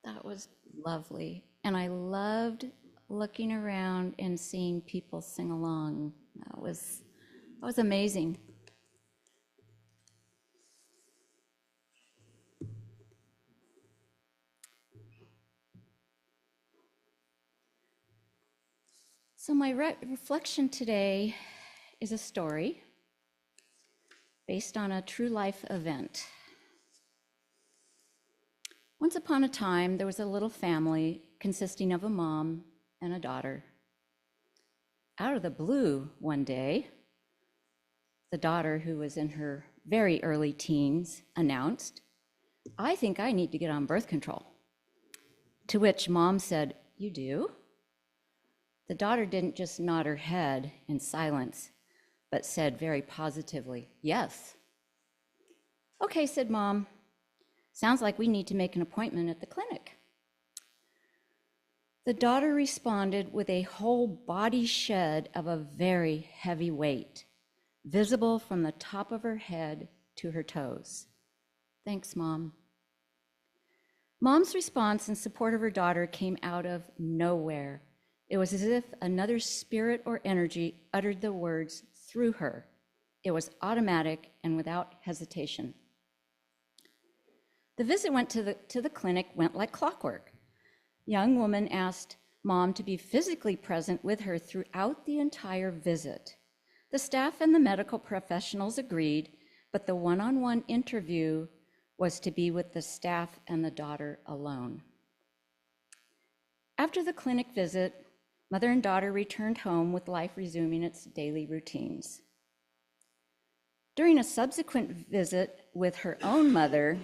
That was lovely. And I loved looking around and seeing people sing along. That was amazing. So my reflection today is a story based on a true life event. Once upon a time, there was a little family consisting of a mom and a daughter. Out of the blue one day, the daughter, who was in her very early teens, announced, "I think I need to get on birth control." To which mom said, "You do?" The daughter didn't just nod her head in silence, but said very positively, "Yes." "Okay," said mom. "Sounds like we need to make an appointment at the clinic." The daughter responded with a whole body shed of a very heavy weight, visible from the top of her head to her toes. "Thanks, Mom." Mom's response in support of her daughter came out of nowhere. It was as if another spirit or energy uttered the words through her. It was automatic and without hesitation. The visit to the clinic went like clockwork. Young woman asked Mom to be physically present with her throughout the entire visit. The staff and the medical professionals agreed, but the one-on-one interview was to be with the staff and the daughter alone. After the clinic visit, mother and daughter returned home with life resuming its daily routines. During a subsequent visit with her own mother,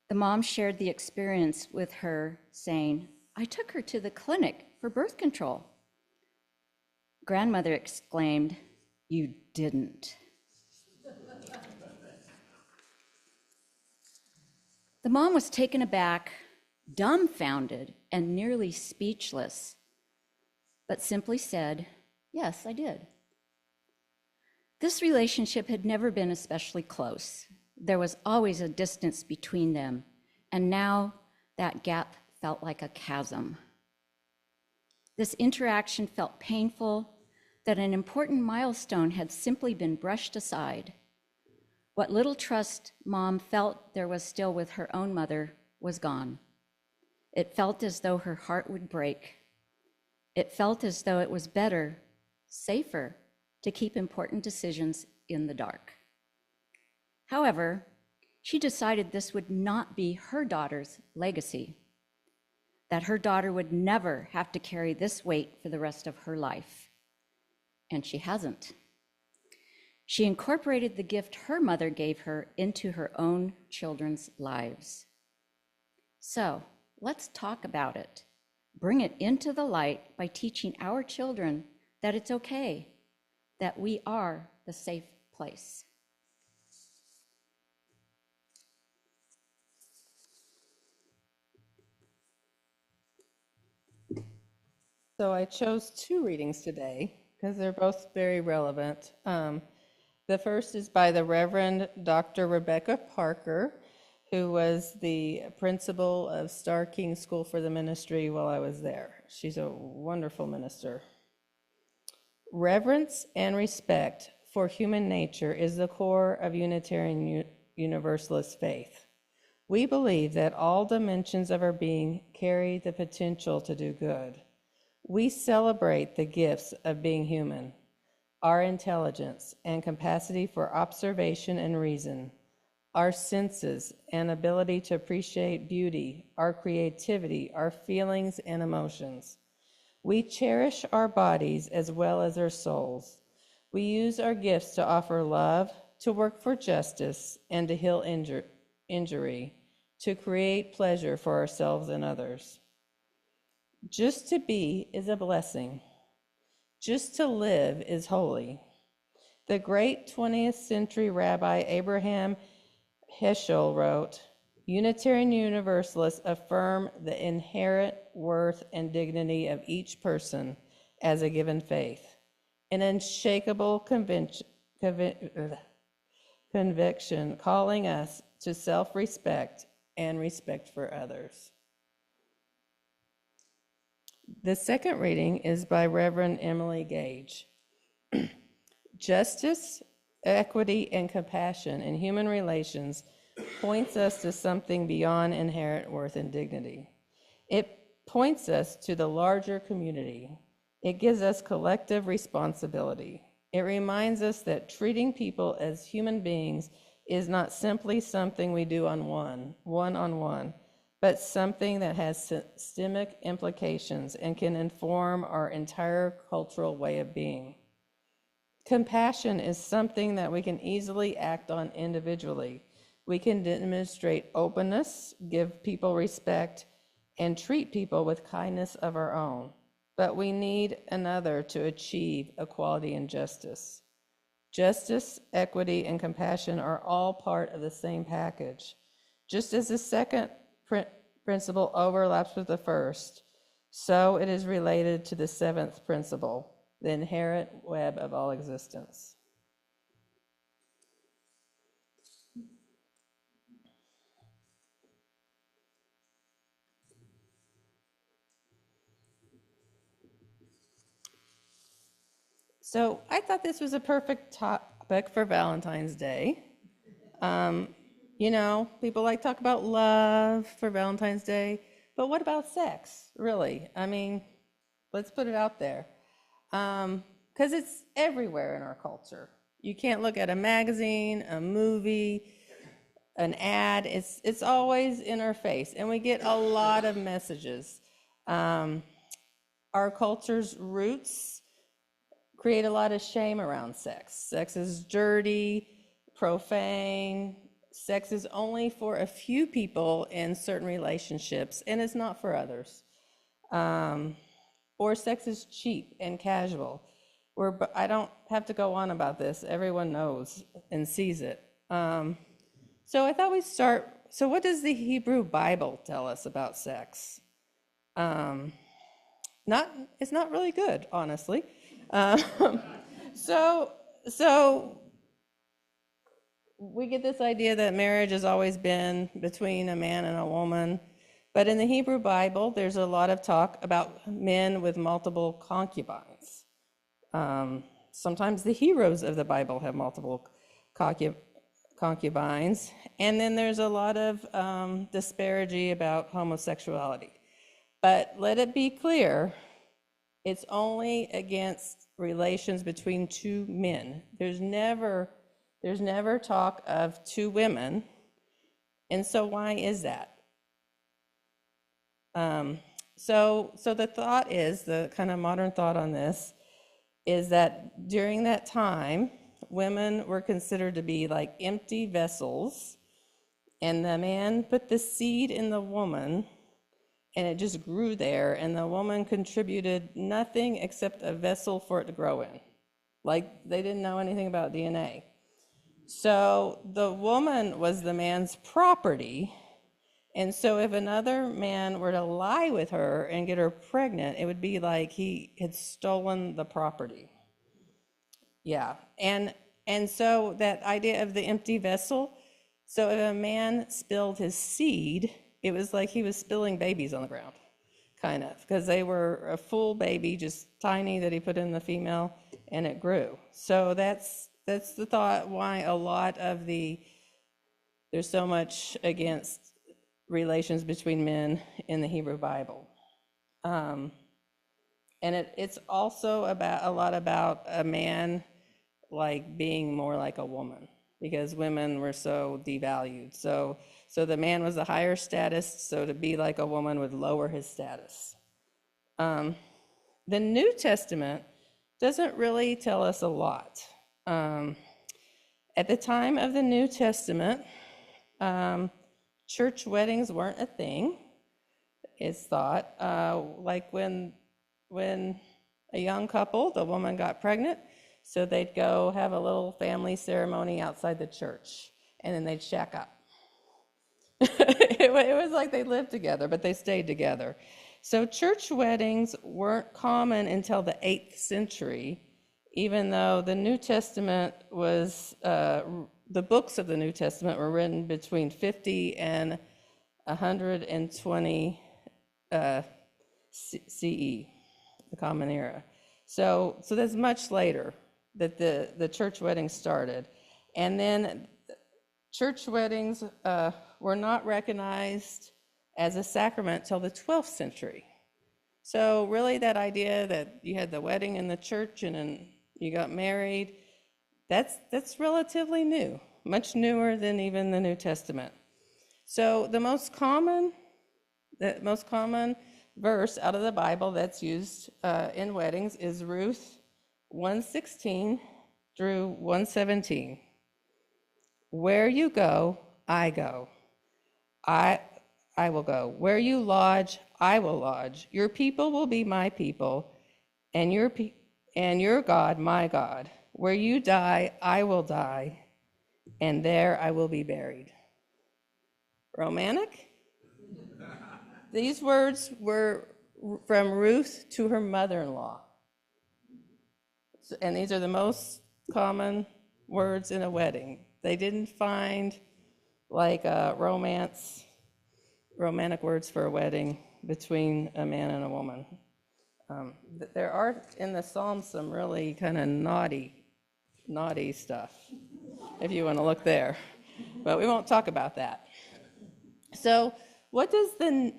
the mom shared the experience with her, saying, "I took her to the clinic for birth control." Grandmother exclaimed, "You didn't." The mom was taken aback, dumbfounded, and nearly speechless, but simply said, "Yes, I did." This relationship had never been especially close. There was always a distance between them, and now that gap felt like a chasm. This interaction felt painful, that an important milestone had simply been brushed aside. What little trust Mom felt there was still with her own mother was gone. It felt as though her heart would break. It felt as though it was better, safer, to keep important decisions in the dark. However, she decided this would not be her daughter's legacy, that her daughter would never have to carry this weight for the rest of her life. And she hasn't. She incorporated the gift her mother gave her into her own children's lives. So let's talk about it. Bring it into the light by teaching our children that it's okay, that we are the safe place. So I chose two readings today because they're both very relevant. The first is by the Reverend Dr. Rebecca Parker, who was the principal of Star King School for the Ministry while I was there. She's a wonderful minister. Reverence and respect for human nature is the core of Unitarian Universalist faith. We believe that all dimensions of our being carry the potential to do good. We celebrate the gifts of being human, our intelligence and capacity for observation and reason, our senses and ability to appreciate beauty, our creativity, our feelings and emotions. We cherish our bodies as well as our souls. We use our gifts to offer love, to work for justice, and to heal injury, to create pleasure for ourselves and others. Just to be is a blessing. Just to live is holy. The great 20th century Rabbi Abraham Heschel wrote, "Unitarian Universalists affirm the inherent worth and dignity of each person as a given faith, an unshakable conviction calling us to self-respect and respect for others." The second reading is by Reverend Emily Gage. Justice, equity, and compassion in human relations points us to something beyond inherent worth and dignity. It points us to the larger community. It gives us collective responsibility. It reminds us that treating people as human beings is not simply something we do on one-on-one, but something that has systemic implications and can inform our entire cultural way of being. Compassion is something that we can easily act on individually. We can demonstrate openness, give people respect, and treat people with kindness of our own. But we need another to achieve equality and justice. Justice, equity, and compassion are all part of the same package. Just as the second principle overlaps with the first, so it is related to the seventh principle, the inherent web of all existence. So I thought this was a perfect topic for Valentine's Day. You know, people like to talk about love for Valentine's Day, but what about sex, really? I mean, let's put it out there. Because it's everywhere in our culture. You can't look at a magazine, a movie, an ad. It's always in our face, and we get a lot of messages. Our culture's roots create a lot of shame around sex. Sex is dirty, profane. Sex is only for a few people in certain relationships, and it's not for others. Or sex is cheap and casual. I don't have to go on about this. Everyone knows and sees it. So I thought we'd start. So what does the Hebrew Bible tell us about sex? It's not really good, honestly. So we get this idea that marriage has always been between a man and a woman. But in the Hebrew Bible, there's a lot of talk about men with multiple concubines. Sometimes the heroes of the Bible have multiple concubines. And then there's a lot of disparity about homosexuality. But let it be clear, it's only against relations between two men. There's never talk of two women. And so why is that? So the thought is, the kind of modern thought on this is that during that time, women were considered to be like empty vessels, and the man put the seed in the woman, and it just grew there, and the woman contributed nothing except a vessel for it to grow in. Like, they didn't know anything about DNA. So the woman was the man's property. And so if another man were to lie with her and get her pregnant, it would be like he had stolen the property. Yeah. And so that idea of the empty vessel, so if a man spilled his seed, it was like he was spilling babies on the ground, kind of, because they were a full baby, just tiny, that he put in the female, and it grew. So that's the thought why a lot of there's so much against relations between men in the Hebrew Bible. And it's also a lot about a man like being more like a woman, because women were so devalued. So the man was a higher status, so to be like a woman would lower his status. The New Testament doesn't really tell us a lot. At the time of the New Testament, church weddings weren't a thing, it's thought. Like when a young couple, the woman got pregnant, so they'd go have a little family ceremony outside the church, and then they'd shack up. It was like they lived together, but they stayed together. So church weddings weren't common until the 8th century, even though the New Testament was, the books of the New Testament were written between 50 and 120 CE, the Common Era. So that's much later that the church weddings started. And then church weddings were not recognized as a sacrament till the 12th century. So really that idea that you had the wedding in the church and then you got married, that's relatively new, much newer than even the New Testament. So the most common verse out of the Bible that's used in weddings is Ruth 1:16 through 1:17. Where you go, I go. I will go. Where you lodge, I will lodge. Your people will be my people, and your God, my God. Where you die, I will die, and there I will be buried. Romantic? These words were from Ruth to her mother-in-law. And these are the most common words in a wedding. They didn't find like romantic words for a wedding between a man and a woman. There are in the Psalms some really kind of naughty stuff, if you want to look there. But we won't talk about that. So what does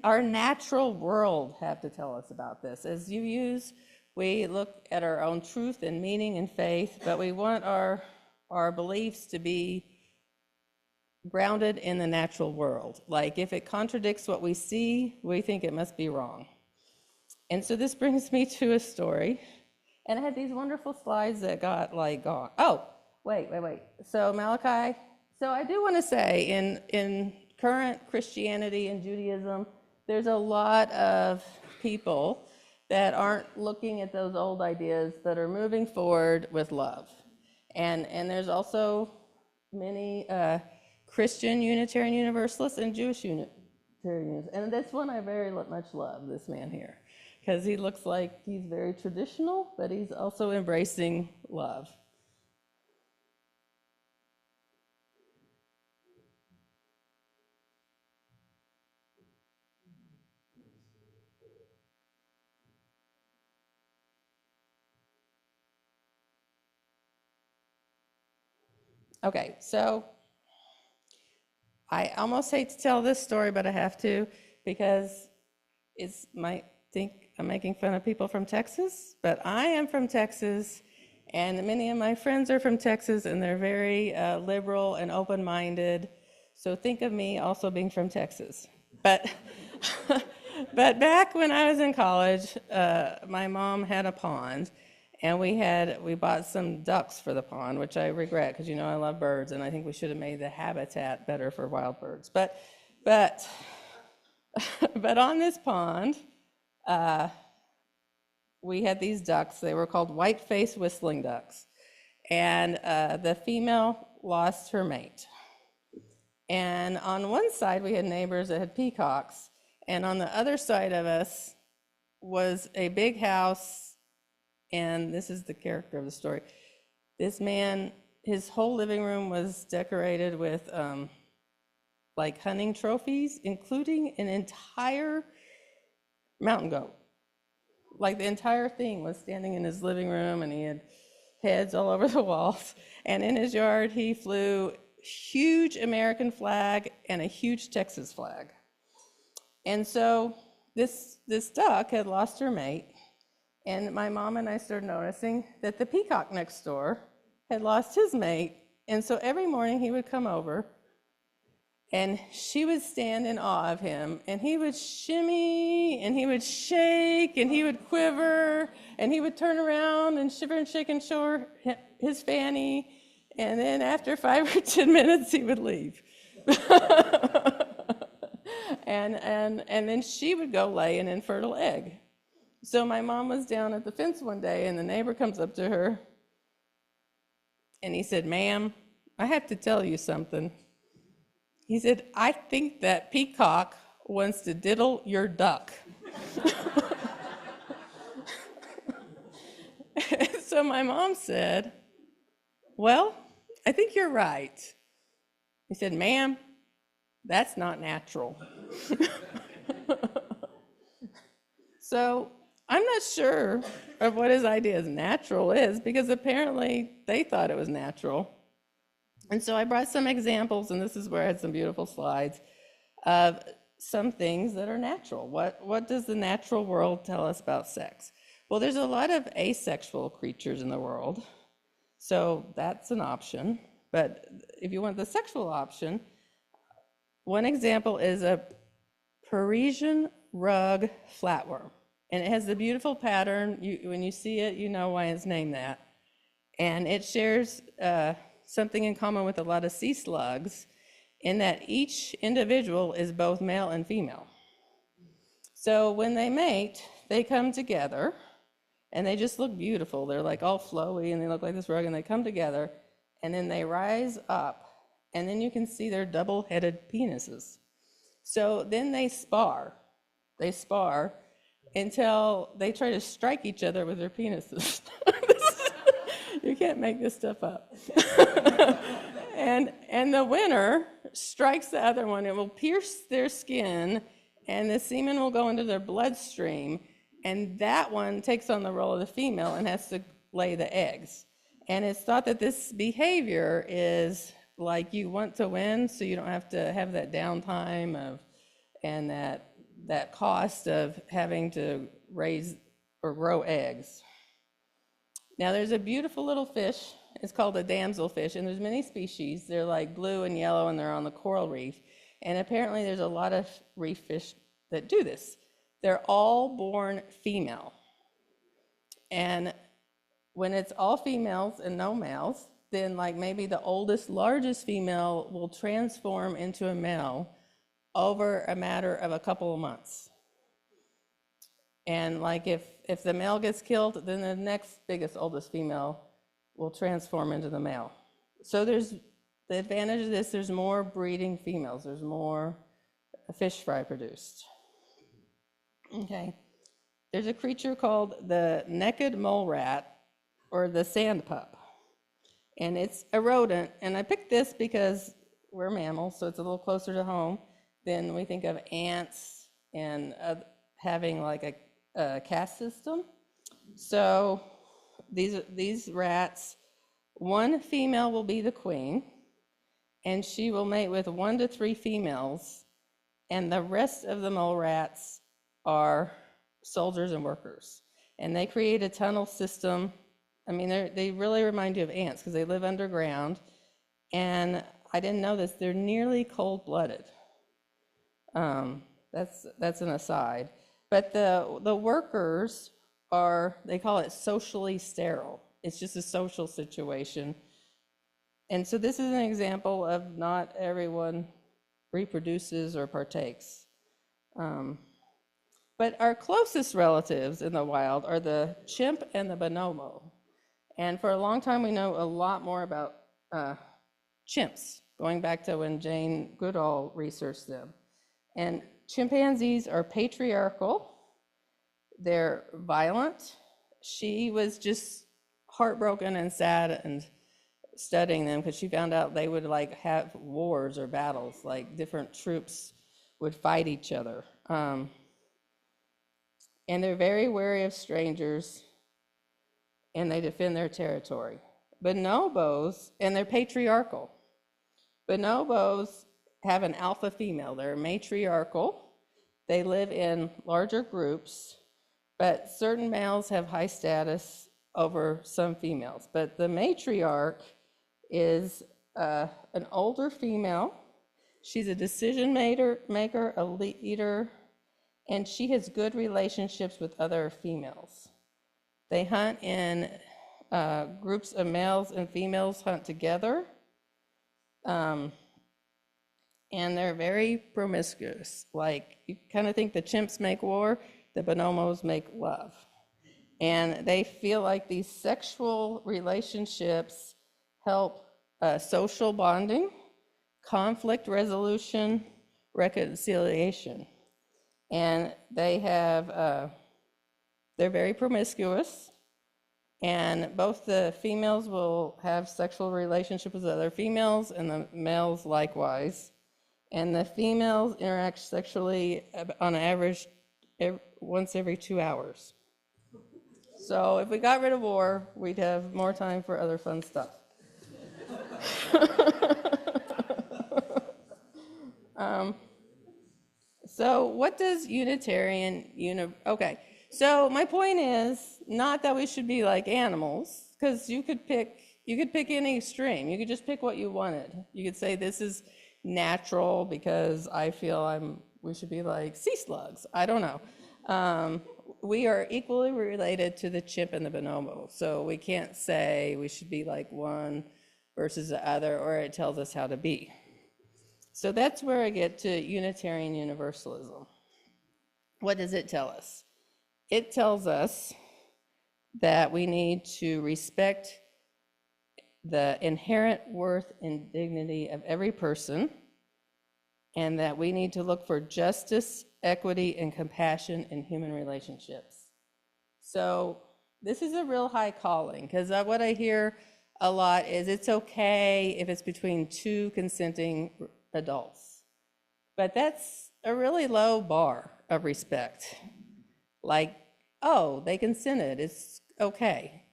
our natural world have to tell us about this? As we look at our own truth and meaning and faith, but we want our beliefs to be grounded in the natural world. Like if it contradicts what we see, we think it must be wrong. And so this brings me to a story. And I had these wonderful slides that got gone. Oh, wait. So Malachi, so I do want to say in current Christianity and Judaism, there's a lot of people that aren't looking at those old ideas, that are moving forward with love. And there's also many Christian Unitarian Universalists and Jewish Unitarian Universalists. And this one I very much love, this man here, because he looks like he's very traditional, but he's also embracing love. Okay, so I almost hate to tell this story, but I have to, because might think I'm making fun of people from Texas, but I am from Texas, and many of my friends are from Texas, and they're very liberal and open-minded. So think of me also being from Texas. But but back when I was in college, my mom had a pond, and we bought some ducks for the pond, which I regret, because I love birds, and I think we should have made the habitat better for wild birds. But on this pond, we had these ducks. They were called white-faced whistling ducks, and the female lost her mate. And on one side, we had neighbors that had peacocks, and on the other side of us was a big house. And this is the character of the story. This man, his whole living room was decorated with hunting trophies, including an entire mountain goat. Like the entire thing was standing in his living room, and he had heads all over the walls. And in his yard, he flew a huge American flag and a huge Texas flag. And so this duck had lost her mate. And my mom and I started noticing that the peacock next door had lost his mate. And so every morning he would come over, and she would stand in awe of him. And he would shimmy, and he would shake, and he would quiver, and he would turn around and shiver and shake and show her his fanny. And then after 5 or 10 minutes, he would leave. and then she would go lay an infertile egg. So my mom was down at the fence one day, and the neighbor comes up to her, and he said, "Ma'am, I have to tell you something." He said, "I think that peacock wants to diddle your duck." So my mom said, "Well, I think you're right." He said, "Ma'am, that's not natural." So I'm not sure of what his idea of natural is, because apparently they thought it was natural. And so I brought some examples, and this is where I had some beautiful slides of some things that are natural. What does the natural world tell us about sex? Well, there's a lot of asexual creatures in the world, so that's an option. But if you want the sexual option, one example is a Parisian rug flatworm. And it has the beautiful pattern. When you see it, you know why it's named that. And it shares something in common with a lot of sea slugs, in that each individual is both male and female. So when they mate, they come together, and they just look beautiful. They're like all flowy, and they look like this rug, and they come together, and then they rise up, and then you can see their double-headed penises. So then they spar. They spar until they try to strike each other with their penises. You can't make this stuff up. And the winner strikes the other one. It will pierce their skin, and the semen will go into their bloodstream, and that one takes on the role of the female and has to lay the eggs. And it's thought that this behavior is like you want to win, so you don't have to have that downtime and that cost of having to raise or grow eggs. Now there's a beautiful little fish. It's called a damselfish, and there's many species. They're like blue and yellow, and they're on the coral reef. And apparently there's a lot of reef fish that do this. They're all born female. And when it's all females and no males, then like maybe the oldest, largest female will transform into a male over a matter of a couple of months. And like if the male gets killed, then the next biggest, oldest female will transform into the male. So there's the advantage of this, there's more breeding females, there's more fish fry produced. Okay, there's a creature called the naked mole rat, or the sand pup. And it's a rodent, and I picked this because we're mammals, so it's a little closer to home than we think of ants and having like a caste system. So these rats, one female will be the queen, and she will mate with 1 to 3 females, and the rest of the mole rats are soldiers and workers. And they create a tunnel system. I mean, they really remind you of ants because they live underground. And I didn't know this, they're nearly cold-blooded. That's an aside. But the workers are, they call it socially sterile. It's just a social situation. And so this is an example of not everyone reproduces or partakes. But our closest relatives in the wild are the chimp and the bonobo. And for a long time, we know a lot more about chimps, going back to when Jane Goodall researched them. And chimpanzees are patriarchal. They're violent. She was just heartbroken and sad and studying them because she found out they would like have wars or battles, like different troops would fight each other. And they're very wary of strangers, and they defend their territory. Bonobos, and they're patriarchal. Bonobos have an alpha female. They're matriarchal. They live in larger groups, but certain males have high status over some females. But the matriarch is an older female. She's a decision maker, a leader, and she has good relationships with other females. They hunt in groups of males and females hunt together. And they're very promiscuous. Like, you kind of think the chimps make war, the bonobos make love. And they feel like these sexual relationships help social bonding, conflict resolution, reconciliation. And they have, they're very promiscuous, and both the females will have sexual relationships with other females, and the males likewise. And the females interact sexually on average once every 2 hours. So if we got rid of war, we'd have more time for other fun stuff. So what does okay, so my point is not that we should be like animals, because you could pick any extreme. You could just pick what you wanted. You could say this is natural because I feel we should be like sea slugs. I don't know. We are equally related to the chimp and the bonobo, so we can't say we should be like one versus the other, or it tells us how to be. So that's where I get to Unitarian Universalism. What does it tell us? It tells us that we need to respect the inherent worth and dignity of every person, and that we need to look for justice, equity, and compassion in human relationships. So this is a real high calling, because what I hear a lot is it's okay if it's between two consenting adults. But that's a really low bar of respect. Like, oh, they consented, it's okay.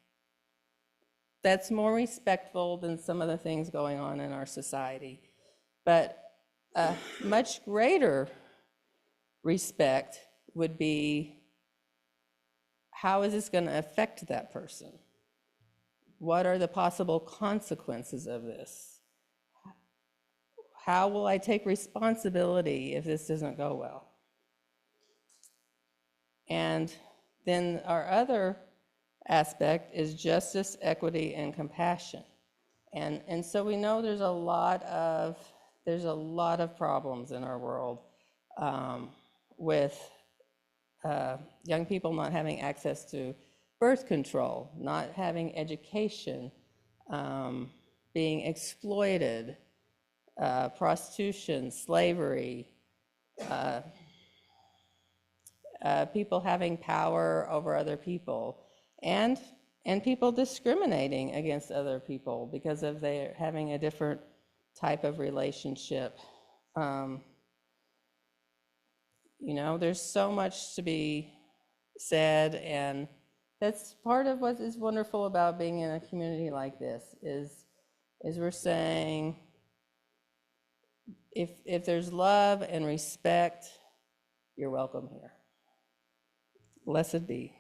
That's more respectful than some of the things going on in our society. But a much greater respect would be, how is this going to affect that person? What are the possible consequences of this? How will I take responsibility if this doesn't go well? And then our other aspect is justice, equity, and compassion. And so we know there's a lot of problems in our world with young people not having access to birth control, not having education, being exploited, prostitution, slavery, people having power over other people, and people discriminating against other people because of their having a different type of relationship. There's so much to be said, and that's part of what is wonderful about being in a community like this is we're saying, if there's love and respect, you're welcome here. Blessed be.